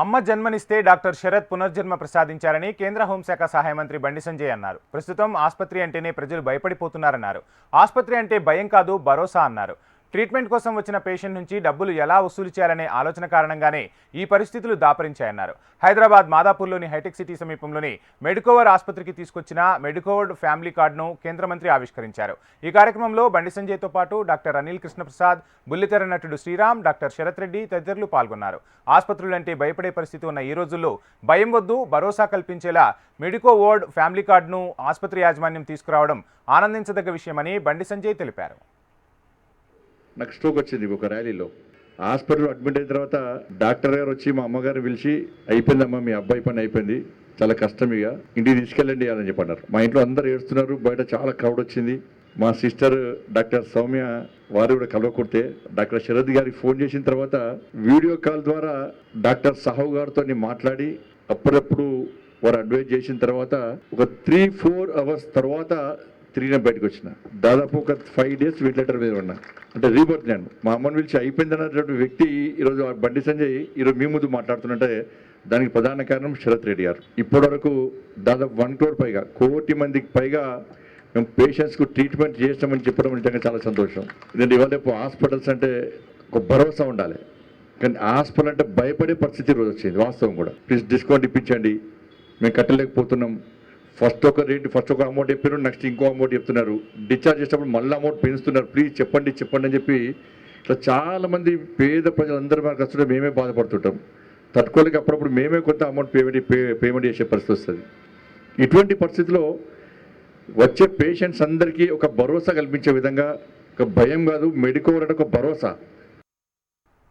అమ్మ జన్మనిస్తే డాక్టర్ శరత్ పునర్జన్మ ప్రసాదించారని కేంద్ర హోంశాఖ సహాయ మంత్రి బండి సంజయ్ అన్నారు. ప్రస్తుతం ఆసుపత్రి అంటేనే ప్రజలు భయపడిపోతున్నారన్నారు. ఆసుపత్రి అంటే భయం కాదు, భరోసా అన్నారు. ట్రీట్మెంట్ కోసం వచ్చిన పేషెంట్ నుంచి డబ్బులు ఎలా వసూలు చేయాలనే ఆలోచన కారణంగానే ఈ పరిస్థితులు దాపరించాయన్నారు. హైదరాబాద్ మాదాపూర్లోని హైటెక్ సిటీ సమీపంలోని మెడికోవర్ ఆసుపత్రికి తీసుకొచ్చిన మెడికోవర్ ఫ్యామిలీ కార్డును కేంద్ర మంత్రి ఆవిష్కరించారు. ఈ కార్యక్రమంలో బండి సంజయ్తో పాటు డాక్టర్ అనిల్ కృష్ణప్రసాద్, బుల్లితెర నటుడు శ్రీరామ్, డాక్టర్ శరత్ రెడ్డి తదితరులు పాల్గొన్నారు. ఆసుపత్రులంటే భయపడే పరిస్థితి ఉన్న ఈ రోజుల్లో భయం వద్దు, భరోసా కల్పించేలా మెడికోవర్ ఫ్యామిలీ కార్డును ఆసుపత్రి యాజమాన్యం తీసుకురావడం ఆనందించదగ్గ విషయమని బండి సంజయ్ తెలిపారు. నాకు స్ట్రోక్ వచ్చింది ఒక ర్యాలీలో. హాస్పిటల్లో అడ్మిట్ అయిన తర్వాత డాక్టర్ గారు వచ్చి మా అమ్మగారిని పిలిచి, అయిపోయిందమ్మా మీ అబ్బాయి పని అయిపోయింది, చాలా కష్టం, ఇక ఇంటికి తీసుకెళ్ళండి అని చెప్పన్నారు. మా ఇంట్లో అందరూ ఏడుస్తున్నారు, బయట చాలా క్రౌడ్ వచ్చింది. మా సిస్టర్ డాక్టర్ సౌమ్య వారు కూడా కలవకొడితే డాక్టర్ శరత్ గారికి ఫోన్ చేసిన తర్వాత వీడియో కాల్ ద్వారా డాక్టర్ సాహు గారితో మాట్లాడి అప్పుడప్పుడు వారు అడ్వైజ్ చేసిన తర్వాత ఒక 3-4 అవర్స్ తర్వాత తిరిగిన బయటకు వచ్చిన. దాదాపు ఒక 5 days వెంటిలేటర్ మీద ఉన్నా. అంటే రీబర్త్ నేను మా అమ్మని పిలిచి అయిపోయిందన్నటువంటి వ్యక్తి ఈరోజు బండి సంజయ్ ఈరోజు మీ ముందు మాట్లాడుతున్నట్టే దానికి ప్రధాన కారణం శరత్ రెడ్డి గారు. ఇప్పటి వరకు దాదాపు 1 crore పైగా, 1 కోటి మందికి పైగా మేము పేషెంట్స్కు ట్రీట్మెంట్ చేస్తామని చెప్పడం నిజంగా చాలా సంతోషం. ఎందుకంటే ఇవాళ హాస్పిటల్స్ అంటే ఒక భరోసా ఉండాలి, కానీ హాస్పిటల్ అంటే భయపడే పరిస్థితి ఈరోజు వచ్చింది. వాస్తవం కూడా ప్లీజ్ డిస్కౌంట్ ఇప్పించండి, మేము కట్టలేకపోతున్నాం. ఫస్ట్ ఒక అమౌంట్ చెప్పారు, నెక్స్ట్ ఇంకో అమౌంట్ చెప్తున్నారు. డిశ్చార్జ్ చేసేటప్పుడు మళ్ళీ అమౌంట్ పెంచుతున్నారు. ప్లీజ్ చెప్పండి అని చెప్పి ఇట్లా చాలామంది పేద ప్రజలందరూ మనకు వస్తుంటే మేమే బాధపడుతుంటాం. తట్టుకోలేక అప్పుడప్పుడు మేమే కొంత అమౌంట్ పేమెంట్ చేసే పరిస్థితి వస్తుంది. ఇటువంటి పరిస్థితిలో వచ్చే పేషెంట్స్ అందరికీ ఒక భరోసా కల్పించే విధంగా, ఒక భయం కాదు, మెడికోవర్ అంటే ఒక భరోసా.